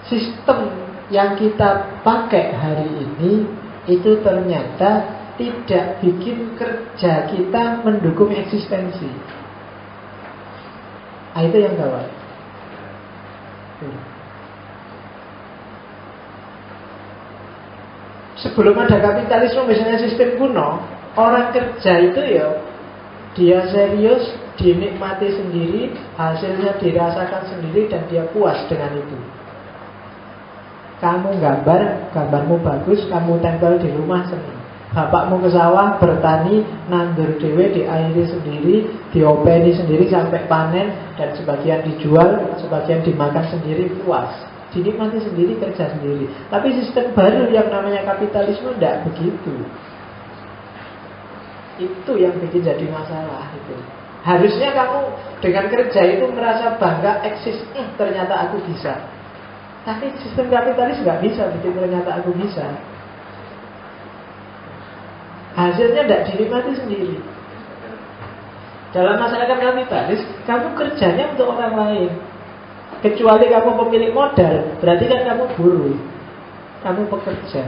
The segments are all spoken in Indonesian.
sistem yang kita pakai hari ini itu ternyata tidak bikin kerja kita mendukung eksistensi. Itu yang gawat. Sebelum ada kapitalisme, misalnya sistem kuno, orang kerja itu ya dia serius, dinikmati sendiri, hasilnya dirasakan sendiri, dan dia puas dengan itu. Kamu gambar, gambarmu bagus, kamu tempel di rumah senang. Bapakmu ke sawah, bertani, nandur dewe, diairi sendiri, diopeni sendiri sampai panen, dan sebagian dijual, sebagian dimakan sendiri, puas. Dinikmati sendiri, kerja sendiri. Tapi sistem baru yang namanya kapitalisme tidak begitu. Itu yang bikin jadi masalah itu. Harusnya kamu dengan kerja itu merasa bangga, eksis, ternyata aku bisa. Tapi sistem kapitalis nggak bisa bikin ternyata aku bisa. Hasilnya tidak dinikmati sendiri. Dalam masyarakat kapitalis, kamu kerjanya untuk orang lain. Kecuali kamu pemilik modal, berarti kan kamu buruh. Kamu pekerja.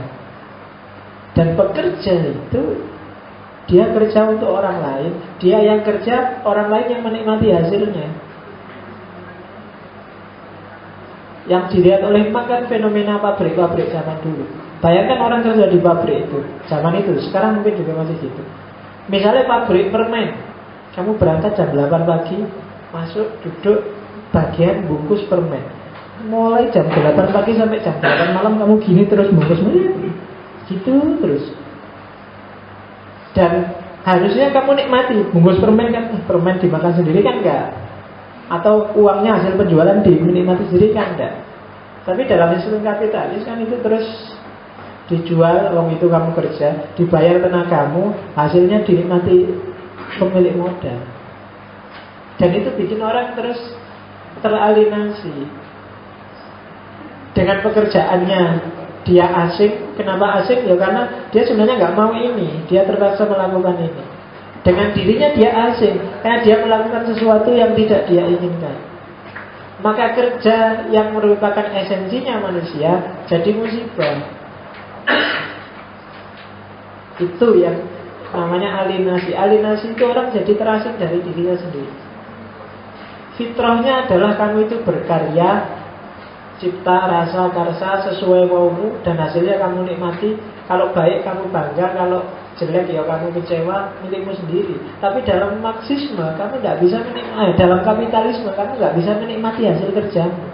Dan pekerja itu dia kerja untuk orang lain. Dia yang kerja, orang lain yang menikmati hasilnya. Yang dilihat oleh Marx kan fenomena pabrik-pabrik zaman dulu. Bayangkan orang kerja di pabrik itu zaman itu, sekarang mungkin juga masih gitu. Misalnya pabrik permen, kamu berangkat jam 8 pagi, masuk, duduk, bagian bungkus permen. Mulai jam 8 pagi sampai jam 8 malam kamu gini terus bungkus gitu terus. Dan harusnya kamu nikmati bungkus permen kan, permen dimakan sendiri kan enggak, atau uangnya hasil penjualan dinikmati sendiri kan enggak. Tapi dalam sistem kapitalis kan itu terus dijual, uang itu kamu kerja, dibayar tenagamu, hasilnya dinikmati pemilik modal. Dan itu bikin orang terus teralienasi dengan pekerjaannya. Dia asing. Kenapa asing? Ya karena dia sebenarnya nggak mau ini, dia terpaksa melakukan ini. Dengan dirinya dia asing, karena dia melakukan sesuatu yang tidak dia inginkan. Maka kerja yang merupakan esensinya manusia jadi musibah. Itu yang namanya alienasi. Alienasi itu orang jadi terasing dari dirinya sendiri. Fitrahnya adalah kamu itu berkarya, cipta, rasa, karsa sesuai maumu, dan hasilnya kamu nikmati. Kalau baik kamu bangga, kalau jelek ya kamu kecewa, milikmu sendiri. Tapi dalam Marxisme kamu tidak bisa menikmati, dalam kapitalisme kamu nggak bisa menikmati hasil kerjamu.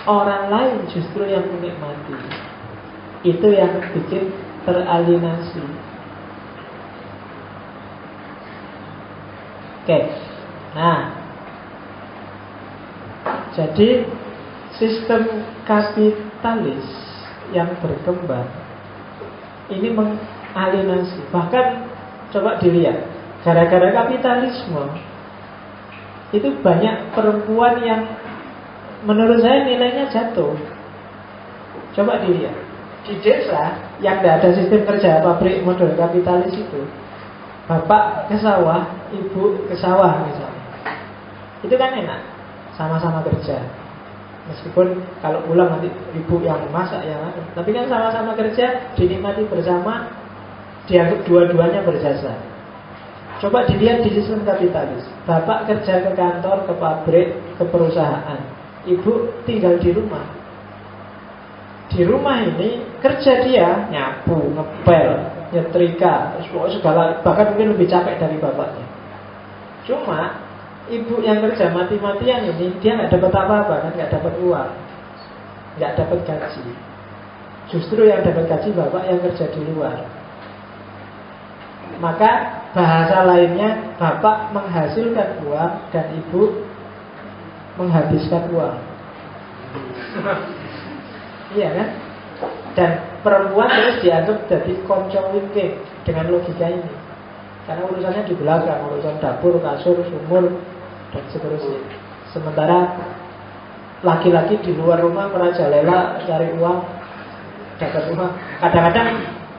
Orang lain justru yang menikmati. Itu yang bikin teralienasi. Oke. Nah, jadi sistem kapitalis yang berkembang ini mengalienasi. Bahkan coba dilihat, gara-gara kapitalisme itu banyak perempuan yang menurut saya nilainya jatuh. Coba dilihat di desa yang tidak ada sistem kerja pabrik model kapitalis itu, bapak ke sawah, ibu ke sawah misalnya, itu kan enak, sama-sama kerja. Meskipun kalau pulang nanti ibu yang masak yang ada, tapi kan sama-sama kerja, dinikmati bersama, dianggap dua-duanya berjasa. Coba dilihat di sistem kapitalis, bapak kerja ke kantor, ke pabrik, ke perusahaan, ibu tinggal di rumah. Di rumah ini kerja dia nyapu, ngepel, nyetrika, segala, bahkan mungkin lebih capek dari bapaknya. Cuma ibu yang kerja mati-matian ini dia nggak dapat apa-apa, kan nggak dapat uang, nggak dapat gaji. Justru yang dapat gaji bapak yang kerja di luar. Maka bahasa lainnya, bapak menghasilkan uang dan ibu menghabiskan uang. Iya kan? Dan perempuan terus dianggap jadi koncong wingking dengan logika ini. Karena urusannya di belakang, urusan dapur, kasur, sumur, dan seterusnya. Sementara laki-laki di luar rumah merajalela cari uang, dapat uang. Kadang-kadang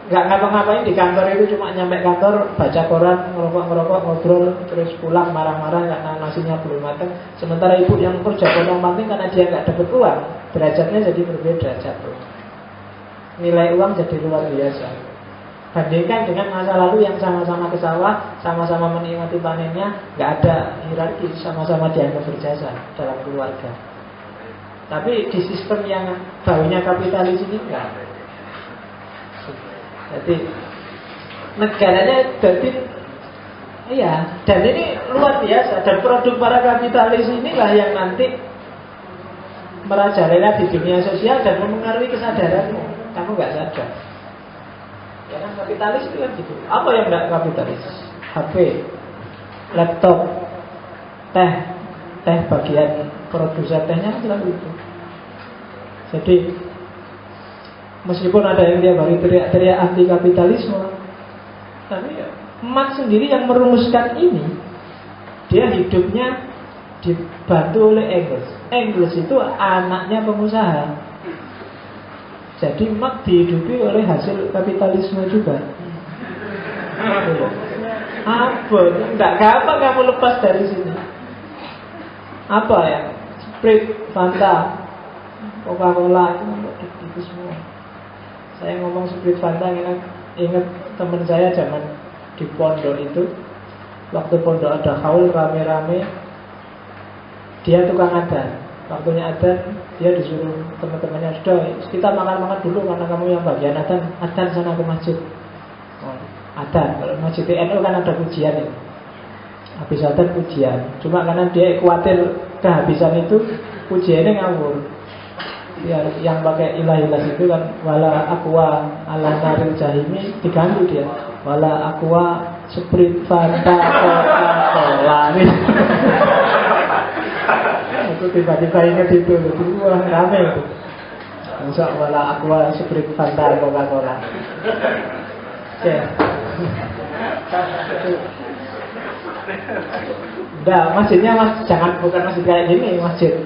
nggak ngapa-ngapain di kantor itu, cuma nyampe kantor baca koran, ngerokok, ngobrol, terus pulang marah-marah karena nasinya belum matang. Sementara ibu yang kerja pontang-panting karena dia nggak dapat uang, derajatnya jadi berbeda, jatuh. Nilai uang jadi luar biasa. Bandingkan dengan masa lalu yang sama-sama ke sawah, sama-sama menikmati panennya, nggak ada hierarki, sama-sama dianggap berjasa dalam keluarga. Tapi di sistem yang baunya kapitalis ini enggak. Jadi negaranya jadi iya, dan ini luar biasa. Dan produk para kapitalis inilah yang nanti merajalela di dunia sosial dan mempengaruhi kesadaranmu. Kamu nggak sadar. Karena kapitalis itu kan gitu. Apa yang nggak kapitalis? HP, laptop, teh bagian produsen tehnya selalu itu. Jadi meskipun ada yang tiap hari teriak-teriak anti kapitalisme, tapi Marx sendiri yang merumuskan ini, dia hidupnya dibantu oleh Engels. Engels itu anaknya pengusaha. Jadi Marx dihidupi oleh hasil kapitalisme juga. Apa? Enggak gampang kamu lepas dari sini. Apa ya? Sprite, Fanta, Coca-Cola itu semua. Saya ngomong Sprite Fanta, ingat teman saya zaman di pondok itu. Waktu pondok ada haul rame-rame, dia tukang adzan. Waktunya adzan, dia disuruh teman-temannya, sudah kita makan-makan dulu karena kamu yang bagian adzan sana ke masjid. Adzan, kalau masjid NU kan ada pujian itu. Habis adzan pujian. Cuma karena dia khawatir kehabisan itu, pujiannya ngawur. Ya, yang pakai ilah-ilah itu kan wala aqua ala naril jahimi, diganti dia wala aqua Sprite Fanta Coca-Cola. Itu tiba-tiba ingat itu, wah rame itu. Masa wala aqua Sprite Fanta Coca-Cola. Oke. Udah, masjidnya jangan, bukan masjid kayak gini, masjid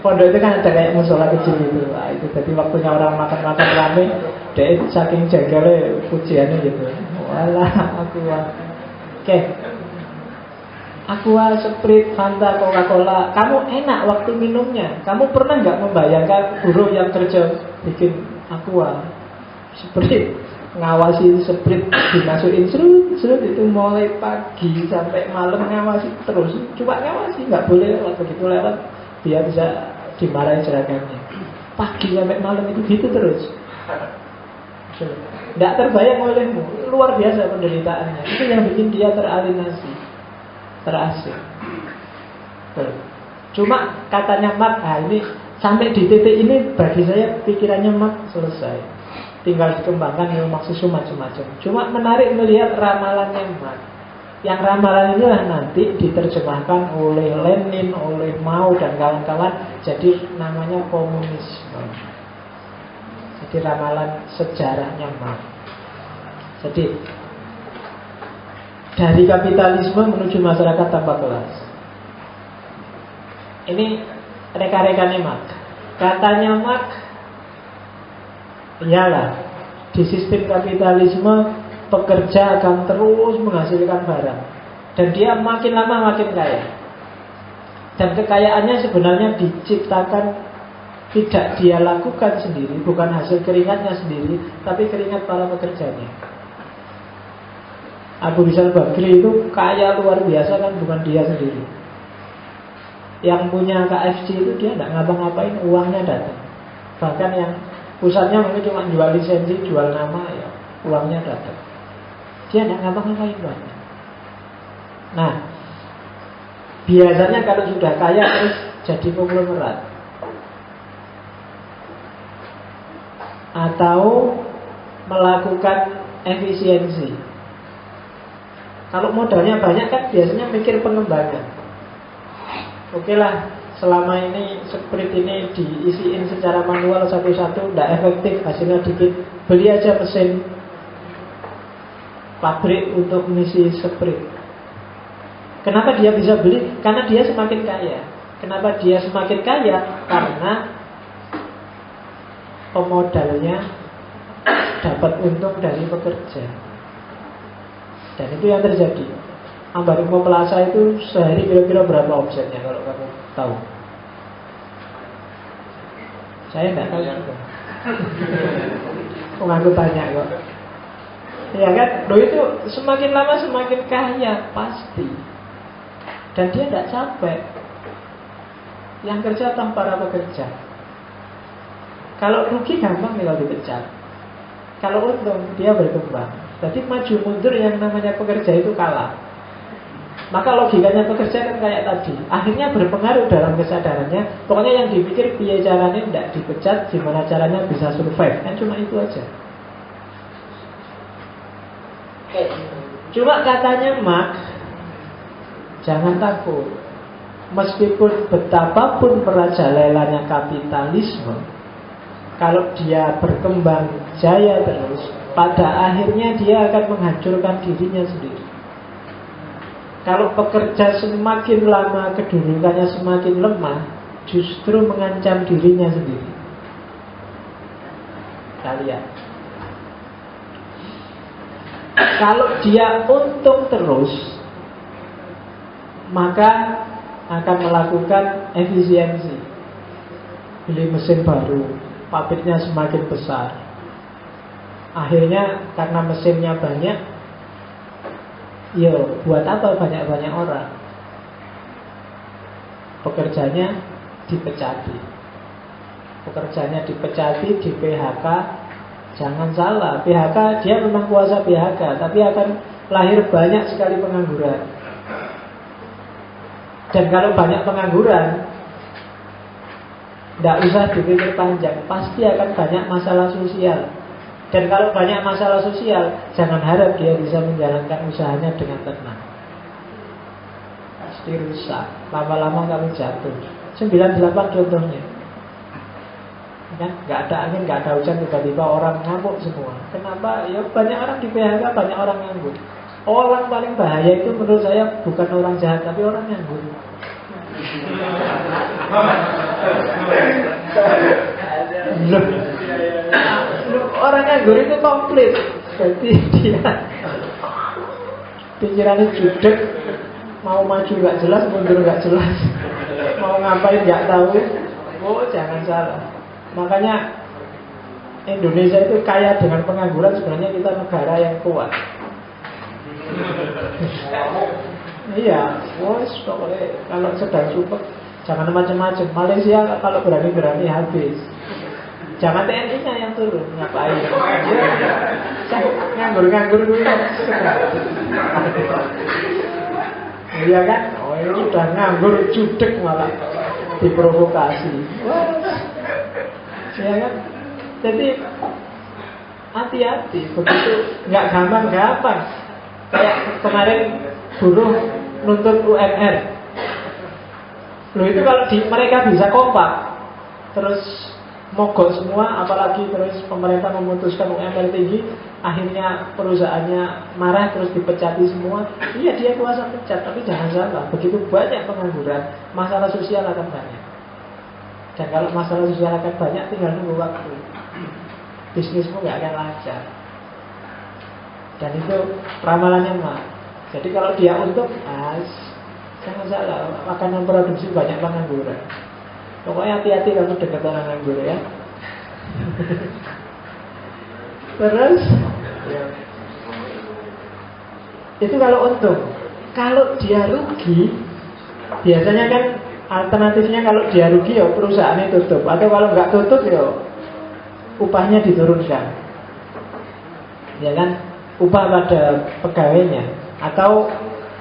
pondok itu kan ada kayak musola kecil gitu. Nah, itu jadi waktunya orang makan-makan rame, dia itu saking jengkelnya pujiannya gitu. Walah, aqua. Oke. Aqua, Sprite, Fanta, Coca-Cola. Kamu enak waktu minumnya. Kamu pernah nggak membayangkan buruh yang kerja bikin aqua, Sprite, ngawasi Sprite dimasukin serut itu mulai pagi sampai malam ngawasi terus. Coba ngawasi, nggak boleh lewat, begitu lewat dia bisa dimarahin jerakannya. Pagi sampai malam itu gitu terus. Tidak terbayang olehmu. Luar biasa penderitaannya. Itu yang bikin dia teralinasi, terasing. Cuma katanya Marx, ini sampai di titik ini bagi saya pikirannya Marx selesai. Tinggal dikembangkan ilmu Marxisme macam-macam. Cuma menarik melihat ramalannya Marx. Yang ramalan inilah nanti diterjemahkan oleh Lenin, oleh Mao dan kawan-kawan, jadi namanya komunisme. Jadi ramalan sejarahnya Marx. Jadi dari kapitalisme menuju masyarakat tanpa kelas. Ini reka-rekanya Marx. Katanya Marx, iyalah di sistem kapitalisme pekerja akan terus menghasilkan barang, dan dia makin lama makin kaya. Dan kekayaannya sebenarnya diciptakan, tidak dia lakukan sendiri, bukan hasil keringatnya sendiri, tapi keringat para pekerjanya. Abu Rizal Bakri itu kaya luar biasa kan, bukan dia sendiri. Yang punya KFC itu dia tidak ngapa-ngapain, uangnya datang. Bahkan yang pusatnya mungkin cuma jual lisensi, jual nama, ya uangnya datang. Dia tidak ngapa-ngapain banyak. Nah, biasanya kalau sudah kaya terus jadi konglomerat atau melakukan efisiensi. Kalau modalnya banyak kan biasanya mikir pengembangan. Oke lah, selama ini Sprite ini diisiin secara manual satu-satu, tidak efektif, hasilnya dikit, beli aja mesin pabrik untuk mengisi Sprite. Kenapa dia bisa beli? Karena dia semakin kaya. Kenapa dia semakin kaya? Karena pemodalnya dapat untung dari pekerja. Dan itu yang terjadi. Ambarukmo Plaza itu sehari kira-kira berapa omsetnya kalau kamu tahu? Saya nggak tahu juga. Aku tanya kok. Ya kan, lo itu semakin lama semakin kaya pasti. Dan dia tidak capek. Yang kerja tanpa para pekerja. Kalau rugi gampang nih kalau dipecat. Kalau untung dia berkembang. Jadi maju mundur yang namanya pekerja itu kalah. Maka logikanya pekerja kan kayak tadi. Akhirnya berpengaruh dalam kesadarannya. Pokoknya yang dipikir biaya caranya tidak dipecat, gimana caranya bisa survive. Kan cuma itu aja. Cuma katanya Marx, jangan takut. Meskipun betapapun merajalelanya kapitalisme, kalau dia berkembang jaya terus, pada akhirnya dia akan menghancurkan dirinya sendiri. Kalau pekerja semakin lama kedudukannya semakin lemah, justru mengancam dirinya sendiri. Kita lihat. Kalau dia untung terus, maka akan melakukan efisiensi. Beli mesin baru, pabriknya semakin besar. Akhirnya karena mesinnya banyak, buat apa banyak-banyak orang? Pekerjanya dipecati. Pekerjanya dipecati, di PHK. Jangan salah, PHK dia memang kuasa PHK, tapi akan lahir banyak sekali pengangguran. Dan kalau banyak pengangguran, tidak usah dipikir panjang, pasti akan banyak masalah sosial. Dan kalau banyak masalah sosial, jangan harap dia bisa menjalankan usahanya dengan tenang. Pasti rusak. Lama-lama kamu jatuh. 98 contohnya. Kan? Gak ada angin, gak ada hujan, tiba-tiba orang ngamuk semua. Kenapa? Ya banyak orang di PHK, banyak orang nganggur. Orang paling bahaya itu menurut saya bukan orang jahat, tapi orang nganggur. Orang nganggur itu komplit. Jadi dia pikirannya judek, mau maju gak jelas, mundur gak jelas, mau ngapain gak tahu. Oh jangan salah. Makanya Indonesia itu kaya dengan pengangguran. Sebenarnya kita negara yang kuat. Iya, pokoknya kalau sedang super jangan macam-macam. Malaysia kalau berani-berani habis. Jangan TNI-nya yang turun, ngapain? Nganggur-nganggur dulu. Iya kan? Oh ini udah nganggur judek malah diprovokasi. Iya kan? Jadi hati-hati, begitu nggak gampang-gampang. Kayak kemarin buruh nuntut UMR. Loh itu kalau mereka bisa kompak, terus mogok semua, apalagi terus pemerintah memutuskan UMR tinggi, akhirnya perusahaannya marah terus dipecati semua. Iya dia kuasa pecat, tapi jangan salah, begitu banyak pengangguran, masalah sosial akan banyak. Dan kalau masalah sosial akan banyak, tinggal nunggu waktu. Bisnismu gak akan lancar. Dan itu ramalannya mah. Jadi kalau dia untung, jangan salah, akan memproduksi banyak pengangguran. Pokoknya hati-hati kamu dekat orang nganggur ya. Terus itu kalau untung. Kalau dia rugi, biasanya kan alternatifnya kalau dia rugi ya perusahaannya tutup. Atau kalau nggak tutup ya upahnya diturunkan. Ya kan, upah pada pegawainya. Atau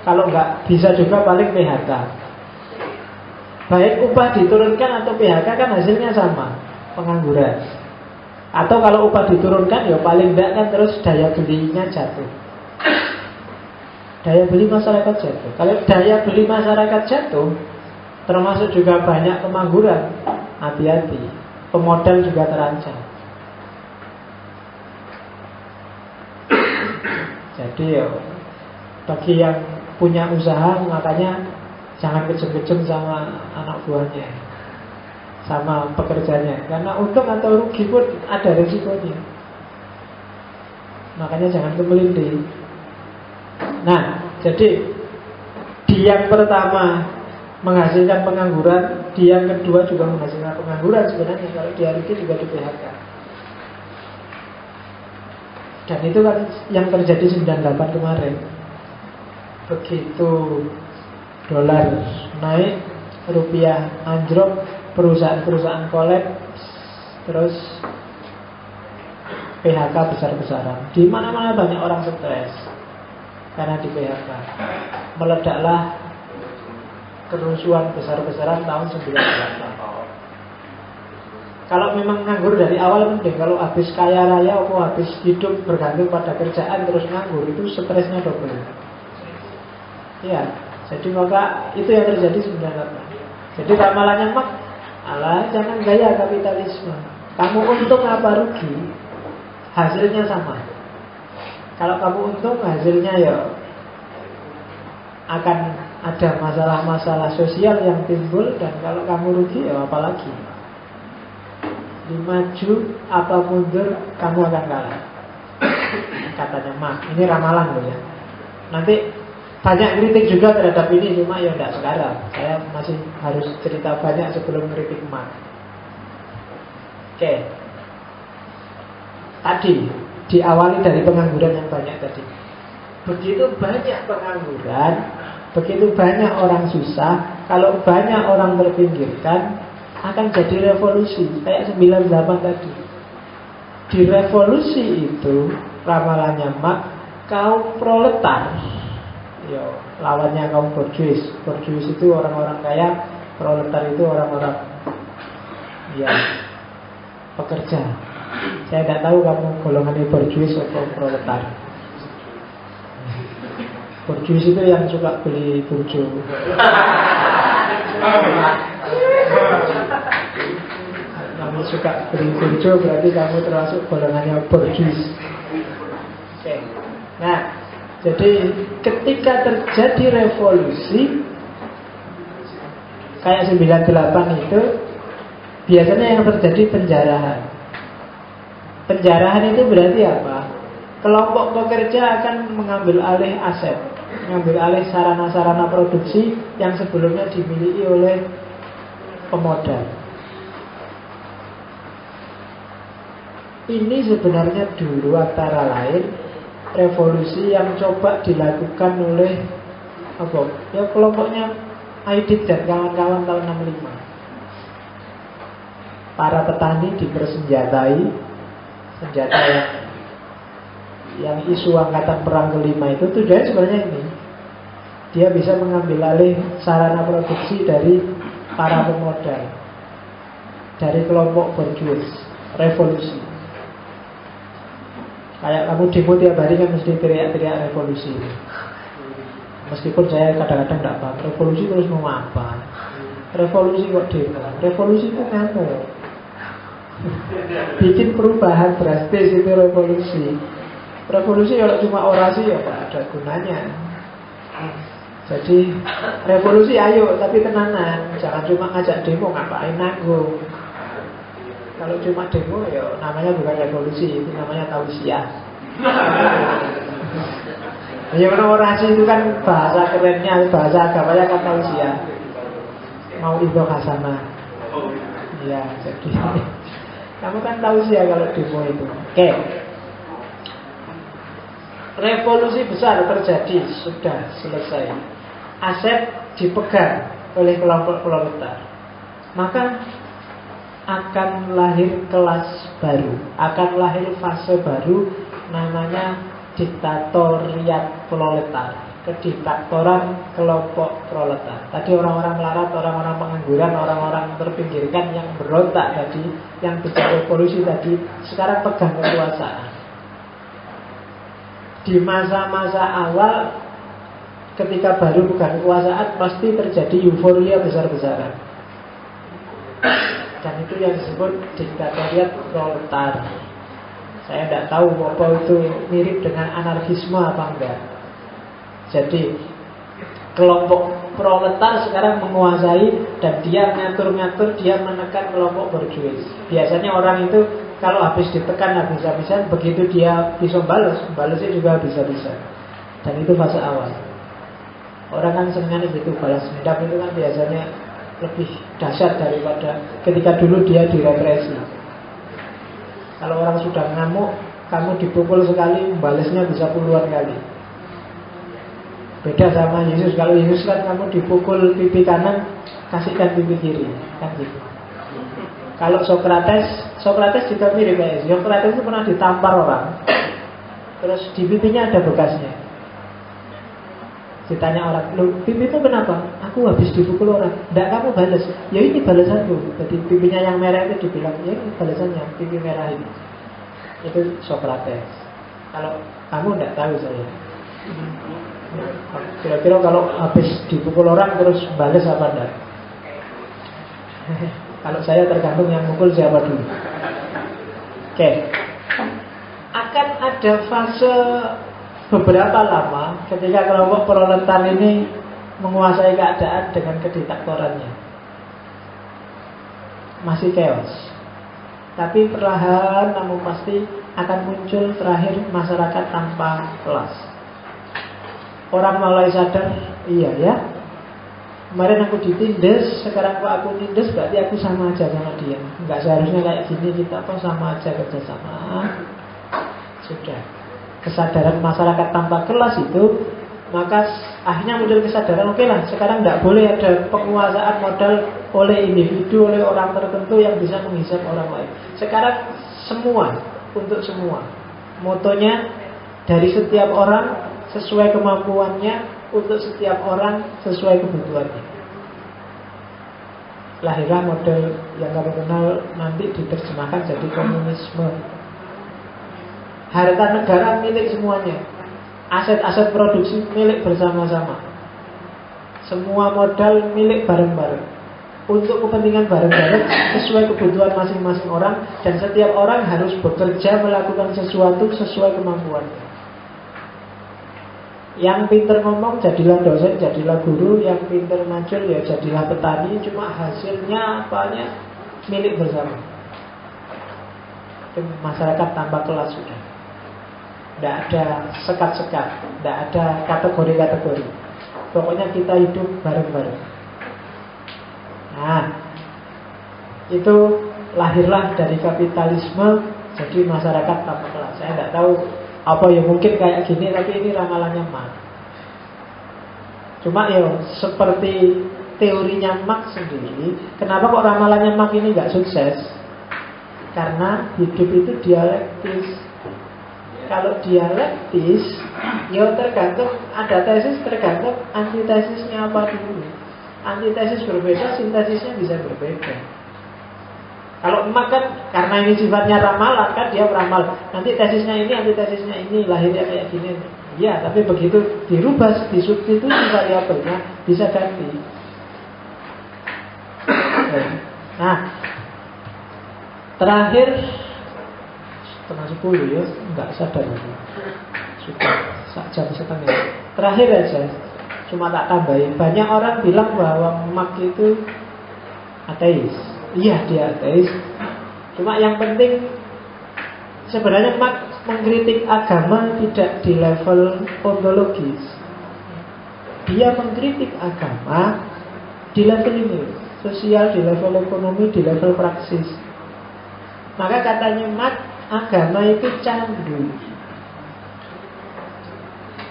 kalau nggak bisa juga paling PHK. Baik upah diturunkan atau PHK kan hasilnya sama, pengangguran. Atau kalau upah diturunkan ya paling tidak kan terus daya belinya jatuh. Daya beli masyarakat jatuh. Kalau daya beli masyarakat jatuh, termasuk juga banyak pengangguran, hati-hati, pemodal juga terancam. Jadi ya, bagi yang punya usaha makanya jangan kejem-kejem sama anak buahnya, sama pekerjanya. Karena untung atau rugi pun ada resikonya. Makanya jangan kemelindi. Nah, jadi di yang pertama menghasilkan pengangguran, di yang kedua juga menghasilkan pengangguran sebenarnya. Kalau dia rugi juga di PHK. Dan itu kan yang terjadi 98 kemarin. Begitu dolar naik, rupiah anjlok, perusahaan-perusahaan kolaps, terus PHK besar-besaran. Di mana-mana banyak orang stres karena di PHK. Meledaklah kerusuhan besar-besaran tahun 98. Kalau memang nganggur dari awal mending. Kalau habis kaya raya atau habis hidup bergantung pada kerjaan terus nganggur, itu stresnya double. Ya, jadi maka itu yang terjadi 98. Jadi ramalannya mak, alah jangan gaya kapitalisme. Kamu untung apa rugi, hasilnya sama. Kalau kamu untung, hasilnya ya akan ada masalah-masalah sosial yang timbul. Dan kalau kamu rugi, ya apalagi. Maju apa mundur, kamu akan kalah. Katanya mak, ini ramalan loh ya. Nanti banyak kritik juga terhadap ini, cuma ya enggak sekarang. Saya masih harus cerita banyak sebelum kritik mak. Oke. Tadi diawali dari pengangguran yang banyak tadi. Begitu banyak pengangguran, begitu banyak orang susah, kalau banyak orang terpinggirkan, akan jadi revolusi. Kayak 98 tadi. Di revolusi itu ramalannya mak, kaum proletar, yo, lawannya kaum borjuis. Borjuis itu orang-orang kaya, proletar itu orang-orang ya pekerja. Saya tidak tahu kamu golongannya borjuis atau proletar. Borjuis itu yang suka beli burjo. Kamu suka beli burjo berarti kamu termasuk golongannya borjuis. Oke. Nah, jadi ketika terjadi revolusi kayak 98 itu, biasanya yang terjadi penjarahan. Penjarahan itu berarti apa? Kelompok pekerja akan mengambil alih aset, mengambil alih sarana-sarana produksi yang sebelumnya dimiliki oleh pemodal. Ini sebenarnya dulu antara lain revolusi yang coba dilakukan oleh apa? Ya kelompoknya Aidit dan kawan-kawan tahun 65. Para petani dipersenjatai, senjata yang isu angkatan perang kelima itu tujuannya sebenarnya ini. Dia bisa mengambil alih sarana produksi dari para pemodal, dari kelompok borjuis. Revolusi. Kayak kamu demo tiap hari kan mesti teriak-teriak revolusi. Meskipun saya kadang-kadang tidak paham revolusi terus mau apa. Revolusi kok demo? Revolusi itu kamu bikin perubahan drastis, itu revolusi. Revolusi kalau cuma orasi ya tidak ada gunanya. Jadi revolusi ayo tapi tenanan. Jangan cuma ngajak demo, ngapain nanggung. Kalau cuma demo ya namanya bukan revolusi, itu namanya tausiah. Ya orasi itu kan bahasa kerennya, bahasa agamanya kan tausiah. Mau itu hasanah. Ya, jadi kamu kan tausiah kalau demo itu. Oke. Revolusi besar terjadi, sudah selesai. Aset dipegang oleh kelompok proletar. Maka akan lahir kelas baru, akan lahir fase baru, namanya diktatoriat proletar, kediktatoran kelompok proletar. Tadi orang-orang melarat, orang-orang pengangguran, orang-orang terpinggirkan yang berontak tadi, yang bicara revolusi tadi, sekarang pegang kekuasaan. Di masa-masa awal, ketika baru pegang kekuasaan, pasti terjadi euforia besar-besaran. Dan itu yang disebut diktatoriat proletar. Saya tidak tahu apa itu mirip dengan anarkisme apa enggak. Jadi Kelompok proletar sekarang menguasai dan dia ngatur-ngatur, dia menekan kelompok borjuis. Biasanya orang itu kalau habis ditekan habis-habisan, begitu dia bisa balasnya juga habis-habisan. Dan itu fase awal. Orang kan senangnya gitu, balas dendam itu kan biasanya lebih dahsyat daripada ketika dulu dia direpresi. Kalau orang sudah ngamuk, kamu dipukul sekali, balasnya bisa puluhan kali. Beda sama Yesus. Kalau Yesus kan kamu dipukul pipi kanan, kasihkan pipi kiri, kan gitu. Kalau Sokrates juga mirip kayak Yesus. Sokrates itu pernah ditampar orang, terus di pipinya ada bekasnya. Ditanya orang, "Loh, pipi itu kenapa?" "Aku habis dipukul orang." "Enggak, kamu balas." "Ya ini balasanku." Jadi pipinya yang merah itu dibilang, "Ya ini balasannya, pipi merah ini." Itu Sokrates. Kalau kamu enggak tahu saya. Kira-kira kalau habis dipukul orang terus balas apa enggak? Kalau saya tergantung yang mukul siapa dulu. Oke. Akan ada fase beberapa lama ketika kelompok proletar ini menguasai keadaan dengan kediktatorannya. Masih chaos. Tapi perlahan namun pasti akan muncul terakhir masyarakat tanpa kelas. Orang mulai sadar, iya ya, kemarin aku ditindas, sekarang kok aku nindas, berarti aku sama aja sama dia. Enggak seharusnya kayak gini, kita kok sama aja kerjasama. Sudah. Kesadaran masyarakat tanpa kelas itu, maka akhirnya muncul kesadaran, oke lah, sekarang enggak boleh ada penguasaan modal oleh individu, oleh orang tertentu yang bisa menghisap orang lain. Sekarang semua, untuk semua. Motonya dari setiap orang sesuai kemampuannya, untuk setiap orang sesuai kebutuhannya. Lahirlah model yang kamu kenal nanti diterjemahkan jadi komunisme. Harta negara milik semuanya, aset-aset produksi milik bersama-sama, semua modal milik bareng-bareng, untuk kepentingan bareng-bareng sesuai kebutuhan masing-masing orang. Dan setiap orang harus bekerja melakukan sesuatu sesuai kemampuannya. Yang pinter ngomong jadilah dosen, jadilah guru. Yang pinter macul ya jadilah petani. Cuma hasilnya apanya milik bersama. Itu masyarakat tanpa kelas sudah. Tidak ada sekat-sekat, tidak ada kategori-kategori. Pokoknya kita hidup bareng-bareng. Nah, itu lahirlah dari kapitalisme jadi masyarakat tanpa kelas. Saya tidak tahu apa ya, mungkin kayak gini, tapi ini ramalannya Marx. Cuma ya seperti teorinya Marx sendiri. Kenapa kok ramalannya Marx ini nggak sukses? Karena hidup itu dialektis. Kalau dialektis, ya tergantung, ada tesis, tergantung antitesisnya apa dulu. Antitesis berbeda, sintesisnya bisa berbeda. Kalau emak kan karena ini sifatnya ramalan, kan dia beramal, nanti tesisnya ini, antitesisnya ini, lahirnya kayak gini. Ya, tapi begitu dirubah, disubstitusi variabelnya, bisa ganti. Nah, terakhir 9:30 ya, nggak sadar lagi. Sudah 1 jam 1/2. Terakhir aja, cuma tak tambahin. Banyak orang bilang bahwa Marx itu ateis. Iya, dia ateis. Cuma yang penting sebenarnya Marx mengkritik agama tidak di level ontologis. Dia mengkritik agama di level ini, sosial, di level ekonomi, di level praksis. Maka katanya Marx, agama itu candu,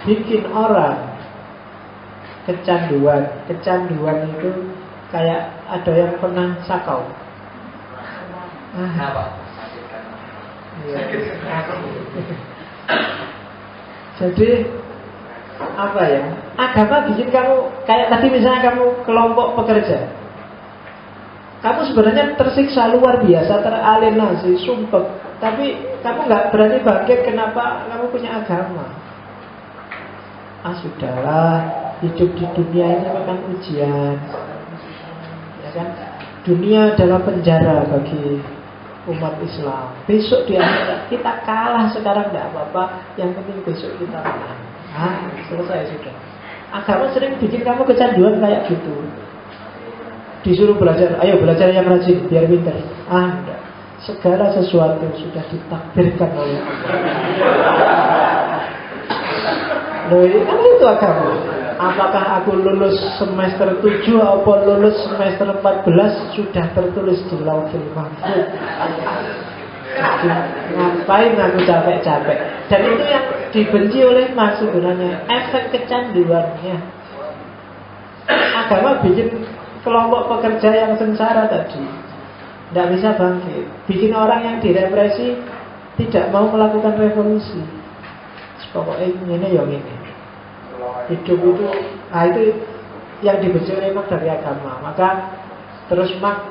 bikin orang kecanduan. Kecanduan itu kayak ada yang pernah sakau. Kenapa? Jadi apa ya? Agama bikin kamu kayak tadi misalnya kamu kelompok pekerja. Kamu sebenarnya tersiksa luar biasa, teralienasi, sumpek. Tapi kamu nggak berani bangkit. Kenapa? Kamu punya agama. Sudahlah, hidup di dunia ini memang ujian. Ya kan? Dunia adalah penjara bagi umat Islam. Besok di akhirat kita kalah, sekarang tidak apa-apa. Yang penting besok kita menang. Selesai sudah. Agama sering bikin kamu kecanduan kayak gitu. Disuruh belajar, ayo belajar yang rajin biar pintar. Enggak. Segala sesuatu sudah ditakdirkan oleh Allah. Loh, kan itu agama. Apakah aku lulus semester 7 atau lulus semester 14 sudah tertulis di Lauhul Mahfuz. Ngapain aku capek-capek? Dan itu yang dibenci oleh Mas sebenarnya, efek kecanduannya. Agama bikin kelompok pekerja yang sengsara tadi tidak bisa bangkit, bikin orang yang direpresi tidak mau melakukan revolusi. Pokoknya ini yang ini hidup itu, itu yang dibenci oleh Marx dari agama. Maka terus Marx,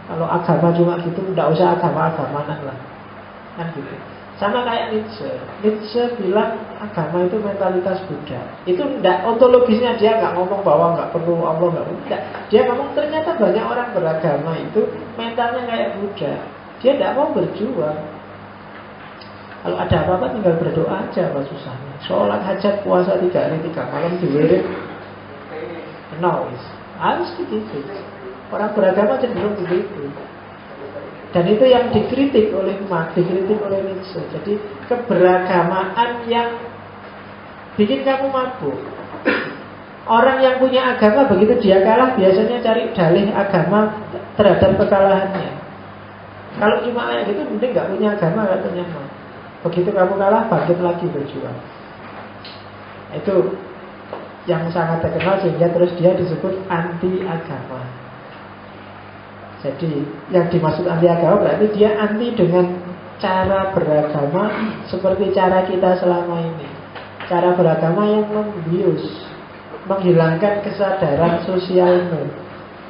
kalau agama cuma gitu, tidak usah agama-agamanan lah, kan gitu. Sama kayak Nietzsche bilang agama itu mentalitas Buddha. Itu tidak, ontologisnya dia nggak ngomong bahwa nggak perlu Allah, nggak perlu. Dia ngomong ternyata banyak orang beragama itu mentalnya kayak Buddha. Dia tidak mau berjuang. Kalau ada apa-apa tinggal berdoa aja, apa susahnya. Sholat hajat, puasa 3 hari 3 malam diwirid. Harus begitu. Orang beragama cenderung begitu. Dan itu yang dikritik oleh Marx, dikritik oleh Nietzsche. Jadi keberagamaan yang bikin kamu mabuk. Orang yang punya agama begitu dia kalah biasanya cari dalih agama terhadap kekalahannya. Kalau cuma kayak gitu mending gak punya agama katanya. Begitu kamu kalah bangkit lagi berjuang. Itu yang sangat terkenal sehingga terus dia disebut anti agama. Jadi yang dimaksud anti agama berarti dia anti dengan cara beragama seperti cara kita selama ini. Cara beragama yang membius, menghilangkan kesadaran sosialmu,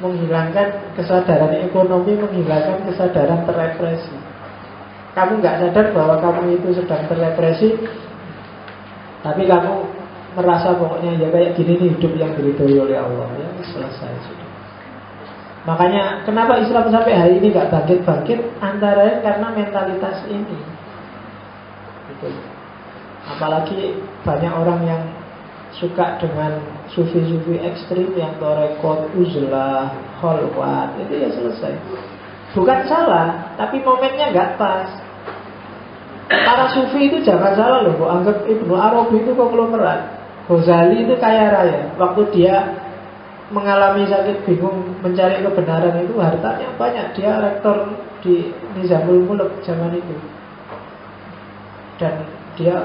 menghilangkan kesadaran ekonomi, menghilangkan kesadaran terrepresi. Kamu nggak sadar bahwa kamu itu sedang terrepresi, tapi kamu merasa pokoknya ya kayak gini nih hidup yang diridhoi oleh Allah. Ya selesai sudah. Makanya kenapa Islam sampai hari ini gak bangkit-bangkit, antara lain karena mentalitas ini gitu. Apalagi banyak orang yang suka dengan sufi-sufi ekstrim yang torekot, uzlah, kholwat. Itu ya selesai. Bukan salah, tapi momennya gak pas. Para sufi itu jangan salah loh. Anggap Ibnu Arabi itu konglomerat, Ghazali itu kaya raya. Waktu dia mengalami sakit bingung mencari kebenaran itu hartanya banyak. Dia rektor di Nizamul Mulk zaman itu. Dan dia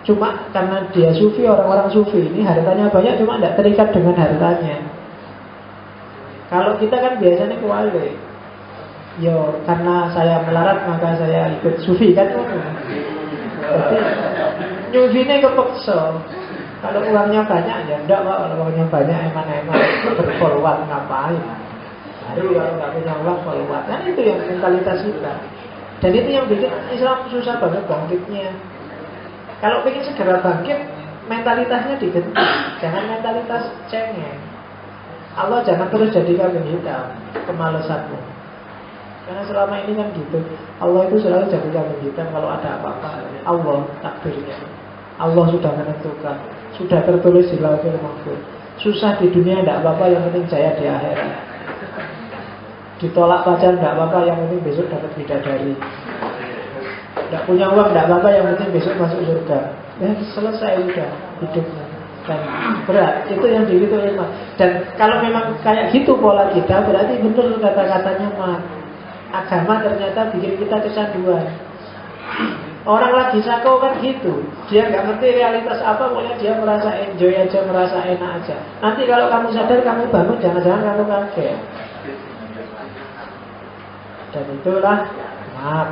cuma karena dia sufi, orang-orang sufi ini hartanya banyak cuma tidak terikat dengan hartanya. Kalau kita kan biasanya kewalik. Yo, karena saya melarat maka saya ikut sufi kan. Jadi nyufinya kepeksa. Kalau uangnya banyak ya enggak Pak. Kalau uangnya banyak eman-eman berkolwat ngapain. Baru kalau nggak punya uang kolwat. Kan itu yang mentalitas kita. Dan itu yang bikin Islam susah banget bangkitnya. Kalau ingin segera bangkit, mentalitasnya diganti. Jangan mentalitas cengeng. Allah jangan terus jadi kambing hitam kemalasanmu. Karena selama ini kan gitu. Allah itu selalu jadi kambing hitam kalau ada apa-apa. Allah takdirnya. Allah sudah menentukan, sudah tertulis di Lauhul Mahfuz. Susah di dunia tidak apa-apa, yang penting jaya di akhirat. Ditolak pacar tidak apa-apa, yang penting besok dapat bidadari. Tidak punya uang tidak apa-apa, yang penting besok masuk surga. Ya selesai sudah hidupnya. Dan berat, itu yang diritu oleh Marx. Dan kalau memang kayak gitu pola kita, berarti benar kata-katanya Marx. Agama ternyata bikin kita kecanduan. Orang lagi sako kan gitu. Dia nggak ngerti realitas apa, pokoknya dia merasa enjoy aja, merasa enak aja. Nanti kalau kamu sadar, kamu bangun, jangan-jangan kamu kaget. Dan itulah Marx.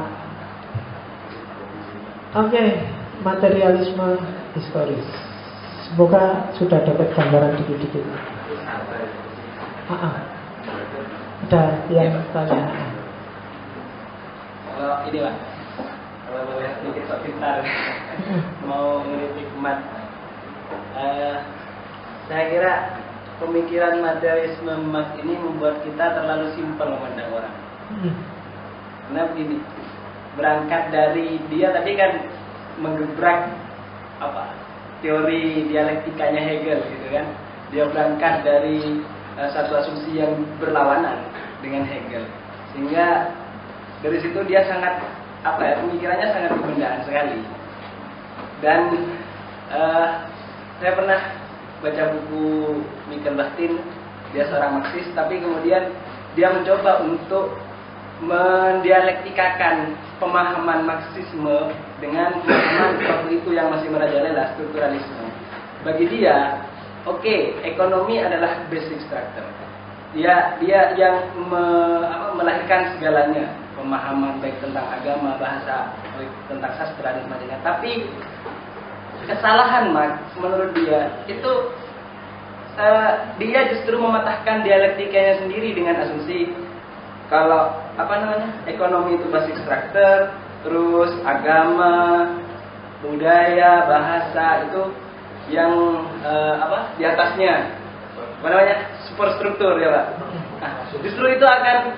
Oke, materialisme historis. Semoga sudah dapat gambaran dikit-dikit. Ada yang tanya? Kalau ini Pak, kalau boleh sedikit sok pintar mau mengkritik umat, saya kira pemikiran materialisme Marx ini membuat kita terlalu simpel memandang orang. Karena begini, berangkat dari dia tadi kan menggebrak apa teori dialektikanya Hegel gitu kan. Dia berangkat dari satu asumsi yang berlawanan dengan Hegel, sehingga dari situ dia sangat pemikirannya sangat kebendaan sekali. Dan saya pernah baca buku Michael Bakhtin, dia seorang Marxis, tapi kemudian dia mencoba untuk mendialektikakan pemahaman Marxisme dengan pemahaman waktu itu yang masih merajalela, strukturalisme. Bagi dia, ekonomi adalah basic structure. Dia yang melahirkan segalanya, pemahaman baik tentang agama, bahasa, baik tentang sastra dan sebagainya. Tapi kesalahan Marx menurut dia itu dia justru mematahkan dialektikanya sendiri dengan asumsi kalau ekonomi itu basic structure, terus agama, budaya, bahasa itu yang di atasnya superstruktur ya Pak. Nah, justru itu akan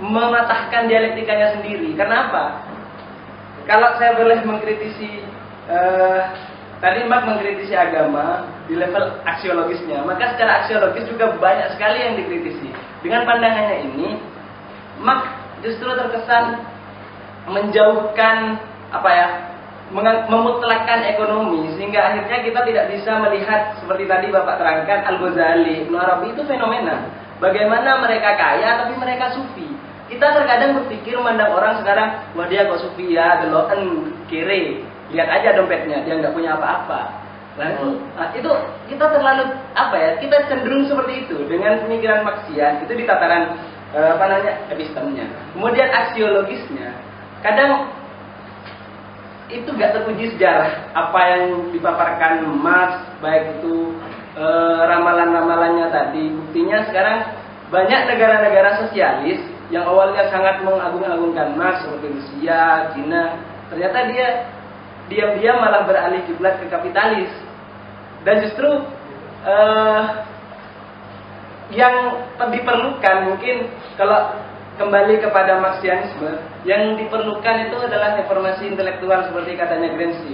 mematahkan dialektikanya sendiri. Kenapa? Kalau saya boleh mengkritisi tadi Marx mengkritisi agama di level aksiologisnya, maka secara aksiologis juga banyak sekali yang dikritisi. Dengan pandangannya ini, Marx justru terkesan menjauhkan memutlakkan ekonomi, sehingga akhirnya kita tidak bisa melihat seperti tadi Bapak terangkan Al-Ghazali, Ibnu Arabi itu fenomena. Bagaimana mereka kaya tapi mereka sufi. Kita terkadang berpikir memandang orang sekarang, wah dia kok sufi ya, deloken kere, lihat aja dompetnya, dia nggak punya apa-apa. Nah, itu kita terlalu kita cenderung seperti itu dengan pemikiran Marxian itu di tataran epistemnya. Kemudian aksiologisnya, kadang itu gak teruji sejarah apa yang dipaparkan Marx, baik itu ramalan-ramalannya tadi. Buktinya sekarang banyak negara-negara sosialis yang awalnya sangat mengagung-agungkan Marx seperti Rusia, Cina, ternyata dia diam-diam malah beralih kiblat ke kapitalis. Dan justru yang diperlukan mungkin kalau kembali kepada Marxianisme, yang diperlukan itu adalah reformasi intelektual seperti katanya Gramsci.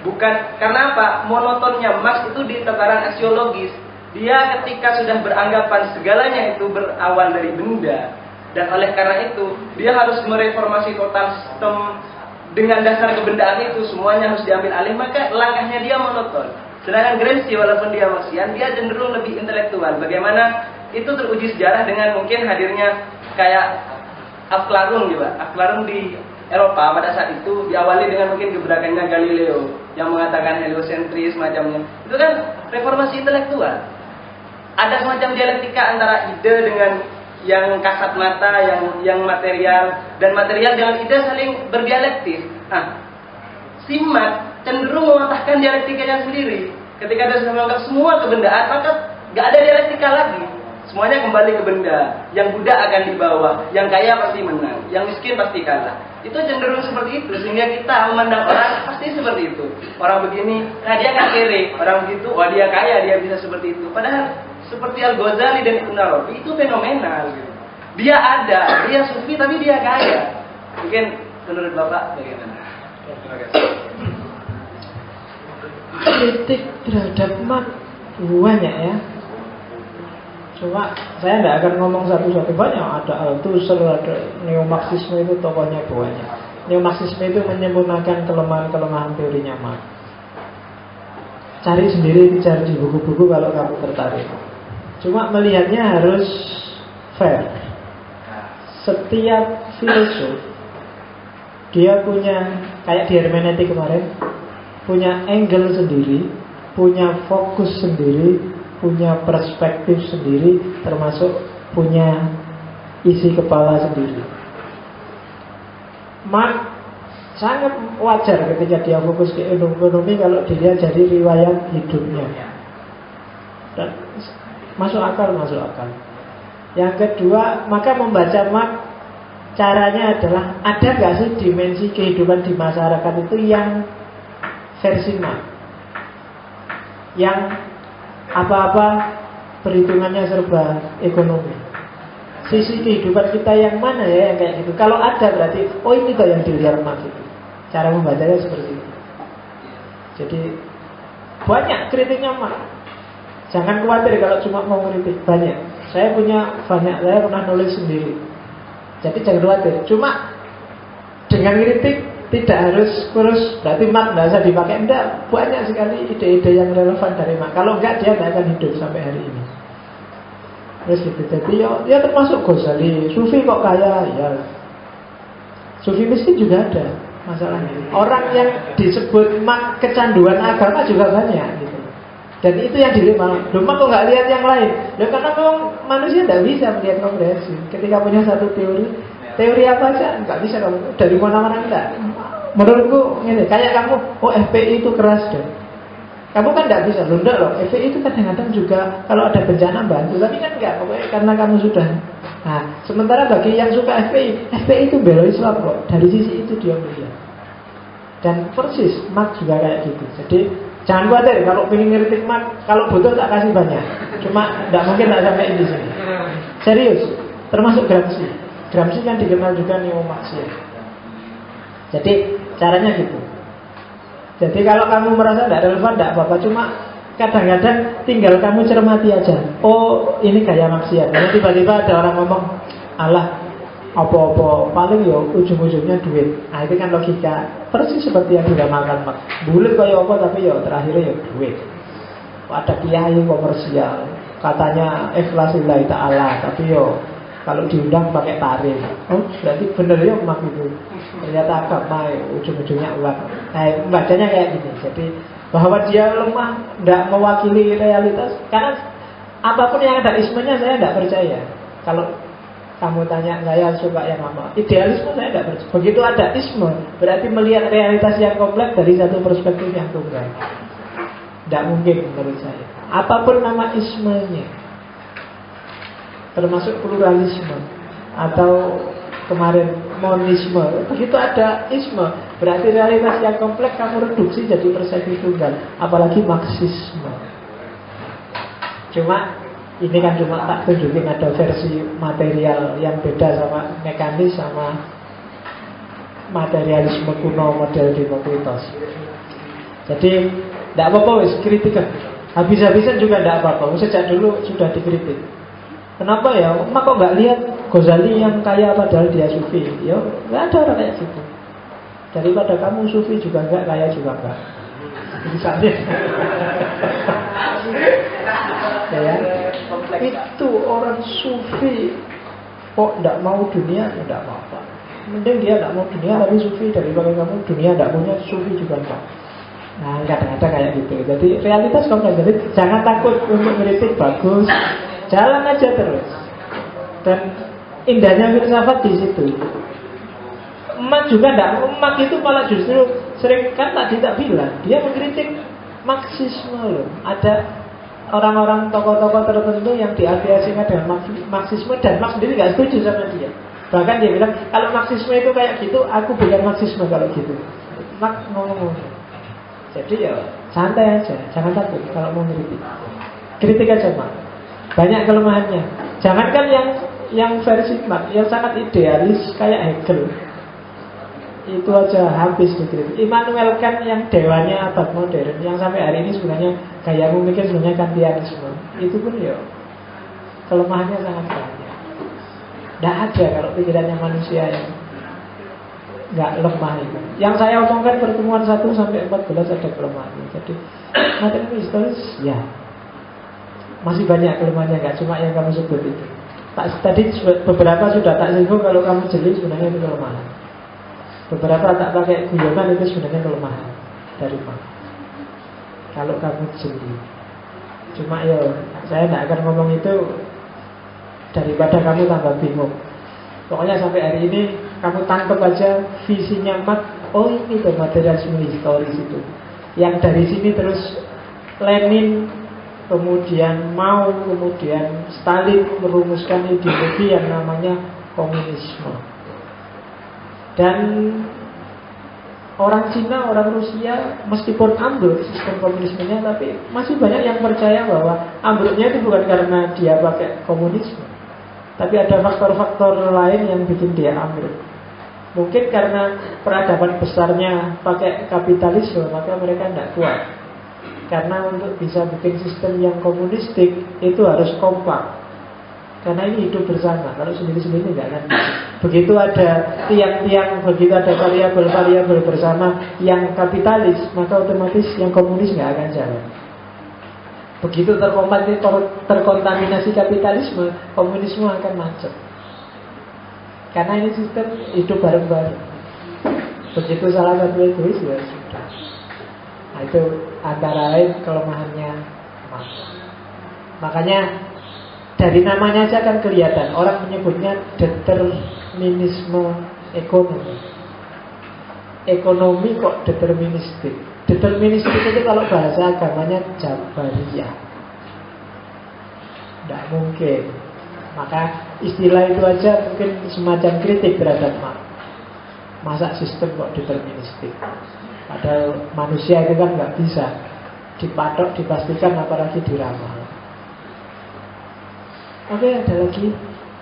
Bukan karena monotonnya Marx itu di tataran aksiologis. Dia ketika sudah beranggapan segalanya itu berawal dari benda, dan oleh karena itu dia harus mereformasi total sistem dengan dasar kebendaan itu, semuanya harus diambil alih, maka langkahnya dia monoton. Sedangkan Gramsci walaupun dia Marxian, dia cenderung lebih intelektual. Bagaimana itu teruji sejarah dengan mungkin hadirnya kayak Aflatun juga. Aflatun di Eropa pada saat itu diawali dengan mungkin gebrakannya Galileo yang mengatakan heliosentris macamnya. Itu kan reformasi intelektual. Ada semacam dialektika antara ide dengan yang kasat mata, yang material, dan material dengan ide saling berdialektis. Nah, si Marx cenderung mematahkan dialektikanya sendiri. Ketika dia sudah menganggap semua kebendaan, maka gak ada dialektika lagi. Semuanya kembali ke benda. Yang budak akan dibawa, yang kaya pasti menang, yang miskin pasti kalah. Itu cenderung seperti itu, sehingga kita memandang orang pasti seperti itu. Orang begini, nah dia kan kere. Orang begitu, wah dia kaya, dia bisa seperti itu. Padahal seperti Al-Ghazali dan Ibnu Arabi itu fenomenal gitu. Dia ada, dia sufi tapi dia kaya. Mungkin menurut Bapak bagaimana? Terima kasih. Kritik terhadap Marx banyak ya. Cuma saya tidak akan ngomong satu-satu, banyak. Ada Althusser, ada neo-Marxisme, itu tokohnya banyak. Neo-Marxisme itu menyempurnakan kelemahan-kelemahan teorinya Marx. Cari sendiri, cari di buku-buku kalau kamu tertarik. Cuma melihatnya harus fair. Setiap filsuf dia punya, kayak di hermeneutik kemarin, punya angle sendiri, punya fokus sendiri, punya perspektif sendiri, termasuk punya isi kepala sendiri. Marx sangat wajar ketika dia fokus ke ekonomi kalau dilihat dari riwayat hidupnya. Dan masuk akal. Yang kedua, maka membaca Marx caranya adalah ada gak sih dimensi kehidupan di masyarakat itu yang versi Marx, yang apa-apa perhitungannya serba ekonomi. Sisi kehidupan kita yang mana ya yang kayak gitu. Kalau ada berarti oh ini kok yang dilihat Marx itu. Cara membacanya seperti itu. Jadi banyak kritiknya Marx. Jangan khawatir kalau cuma mau kritik, banyak. Saya pernah nulis sendiri. Jadi jangan khawatir. Cuma dengan kritik tidak harus kurus, berarti Marx tidak usah dipakai. Tidak, banyak sekali ide-ide yang relevan dari Marx. Kalau enggak, dia tidak akan hidup sampai hari ini. Terus gitu. Jadi ya termasuk Ghazali. Sufi kok kaya? Ya, Sufi miskin juga ada masalahnya. Orang yang disebut kecanduan agama juga banyak gitu. Dan itu yang dilihat malah. Loh, kok nggak lihat yang lain? Loh, karena memang manusia tidak bisa melihat komprehensif. Ketika punya satu teori apa aja nggak bisa kamu dari mana-mana enggak. Menurutku ini kayak kamu, FPI itu keras deh. Kamu kan nggak bisa, loh FPI itu kadang-kadang juga kalau ada bencana bantu, tapi kan enggak, pokoknya karena kamu sudah. Nah, sementara bagi yang suka FPI itu bela Islam kok. Dari sisi itu dia melihat. Dan persis Marx juga kayak gitu. Jadi jangan khawatir kalau pengen ngeritik Marx, kalau butuh tak kasih banyak. Cuma tidak mungkin tak sampai di sini. Serius, termasuk Gramsci. Gramsci kan dikenal juga neo-Marxian. Jadi caranya gitu. Jadi kalau kamu merasa tidak relevan, tidak apa-apa. Cuma kadang-kadang tinggal kamu cermati aja. Oh, ini gaya Marxian. Jadi tiba-tiba ada orang ngomong, alah, apa-apa, paling ya ujung-ujungnya duit. Nah itu kan logika. Persis seperti yang diramalkan Marx. Bulat kayak apa, tapi ya terakhirnya ya duit. Ada kiai komersial, katanya ikhlasillahi ta'ala, tapi ya kalau diundang pakai tarif. Oh, berarti bener ya Marx itu. Ternyata agama ujung-ujungnya uang. Nah, bacanya kayak gini. Jadi bahwa dia lemah, tidak mewakili realitas. Karena apapun yang ada ismenya saya tidak percaya. Kalau kamu tanya saya suka yang apa, idealisme saya tidak percaya. Begitu ada isme, berarti melihat realitas yang kompleks dari satu perspektif yang tunggal. Tidak mungkin menurut saya. Apapun nama ismenya, termasuk pluralisme atau kemarin monisme, begitu ada isme, berarti realitas yang kompleks kamu reduksi jadi persepsi tunggal. Apalagi Marxisme. Cuma ini kan cuma tak tunjukin ada versi material yang beda sama mekanis sama materialisme kuno model Demokritos. Jadi tidak apa-apa wis kritikan. Habis-habisan juga tidak apa-apa. Sejak dulu sudah dikritik. Kenapa ya? Mak kok nggak lihat Ghazali yang kaya padahal dia sufi? Ya nggak ada orang kayak gitu. Daripada kamu sufi juga nggak, kaya juga nggak. Misalnya, ya, itu orang sufi kok nggak mau dunia, ya nggak apa-apa. Mending dia nggak mau dunia tapi sufi, daripada kamu dunia nggak punya, sufi juga nggak. Nah kadang-kadang kayak gitu. Jadi realitas kompleks. Jadi jangan takut untuk mengkritik, bagus. Jalan aja terus. Dan indahnya filsafat di situ. Marx juga tidak. Marx itu malah justru sering kan tadi tak bilang dia mengkritik Marxisme loh. Ada orang-orang tokoh-tokoh tertentu yang diafiliasikan dengan Marxisme dan Marx sendiri nggak setuju sama dia. Bahkan dia bilang kalau Marxisme itu kayak gitu, aku bukan Marxisme kalau gitu. Marx ngomong. Jadi ya santai aja, jangan takut kalau mau mengkritik. Kritik aja Marx. Banyak kelemahannya. Jangankan yang versi Marx, yang sangat idealis kayak Hegel, itu aja habis dikritik. Immanuel Kant yang dewanya abad modern, yang sampai hari ini sebenarnya gaya memikir sebenarnya Kantianisme, itu pun ya kelemahannya sangat banyak. Tidak ada kalau pikirannya manusia yang nggak lemah itu. Yang saya omongkan pertemuan 1 sampai 14 ada kelemahannya. Jadi materi historis ya masih banyak kelemahannya, nggak cuma yang kamu sebut itu. Tadi beberapa sudah tak singgung, kalau kamu jeli sebenarnya itu kelemahan. Beberapa tak pakai guyonan itu sebenarnya kelemahan dari Marx. Kalau kamu jeli. Cuma ya saya tidak akan ngomong itu daripada kamu tambah bingung. Pokoknya sampai hari ini kamu tangkap aja visinya Marx. Oh ini tuh materialisme historis itu. Yang dari sini terus Lenin, kemudian Mao, kemudian Stalin merumuskan ideologi yang namanya komunisme. Dan orang Cina, orang Rusia, meskipun ambruk sistem komunismenya, tapi masih banyak yang percaya bahwa ambruknya itu bukan karena dia pakai komunisme, tapi ada faktor-faktor lain yang bikin dia ambruk. Mungkin karena peradaban besarnya pakai kapitalisme, maka mereka tidak kuat. Karena untuk bisa bikin sistem yang komunistik itu harus kompak. Karena ini hidup bersama. Kalau sendiri-sendiri nggak akan bisa. Begitu ada tiang-tiang, begitu ada variabel-variabel bersama yang kapitalis, maka otomatis yang komunis nggak akan jalan. Begitu terkontaminasi kapitalisme, komunisme akan macet. Karena ini sistem hidup bareng-bareng. Begitu salah satu egois, ya sudah. Nah, itu antara lain kelemahannya Marx. Makanya dari namanya aja kan kelihatan, orang menyebutnya determinisme ekonomi. Ekonomi kok deterministik. Deterministik itu kalau bahasa agamanya Jabariyah. Tidak mungkin. Maka istilah itu aja mungkin semacam kritik terhadap Marx. Masa sistem kok deterministik? Padahal manusia itu kan nggak bisa dipatok, dipastikan, apalagi diramal. Oke, ada lagi.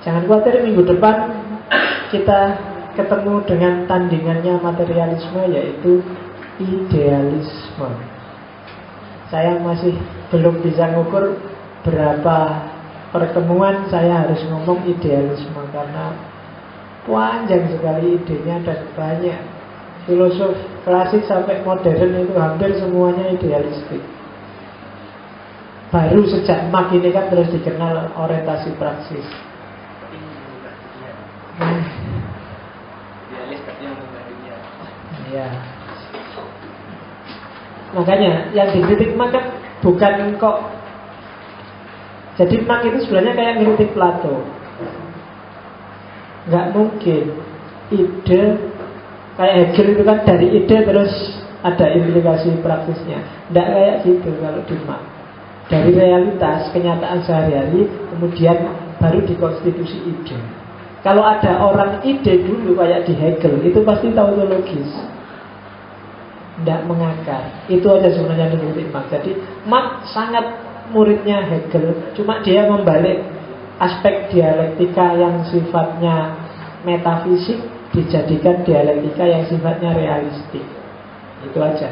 Jangan khawatir, minggu depan kita ketemu dengan tandingannya materialisme, yaitu idealisme. Saya masih belum bisa ngukur berapa pertemuan saya harus ngomong idealisme, karena panjang sekali idenya dan banyak. Filosof klasik sampai modern itu hampir semuanya idealistik. Baru sejak Marx ini kan terus dikenal orientasi praksis. Ya. Makanya yang dikritik Marx kan bukan kok. Jadi Marx itu sebenarnya kayak ngeritik Plato. Nggak mungkin ide kayak Hegel itu kan dari ide terus ada implikasi praktisnya. Nggak kayak gitu kalau di Marx. Dari realitas kenyataan sehari-hari kemudian baru dikonstitusi ide. Kalau ada orang ide dulu kayak di Hegel, itu pasti tautologis, tidak mengakar. Itu aja sebenarnya dikritik Marx. Jadi Marx sangat muridnya Hegel, cuma dia membalik aspek dialektika yang sifatnya metafisik dijadikan dialektika yang sifatnya realistik. Itu aja.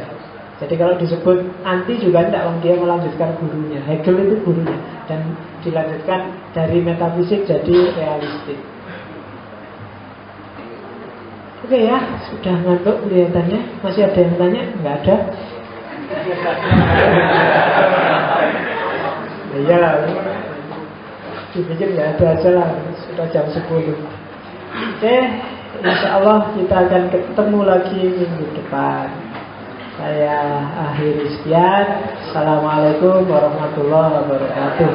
Jadi kalau disebut anti juga tidak, dia melanjutkan gurunya. Hegel itu gurunya, dan dilanjutkan dari metafisik jadi realistik. Oke ya, sudah ngantuk kelihatannya. Masih ada yang tanya? Nggak ada? Ya iyalah, dibikin nggak ada aja lah. Sudah jam 10. Oke, insya Allah kita akan ketemu lagi minggu depan. Saya akhiri sekian. Assalamualaikum warahmatullahi wabarakatuh.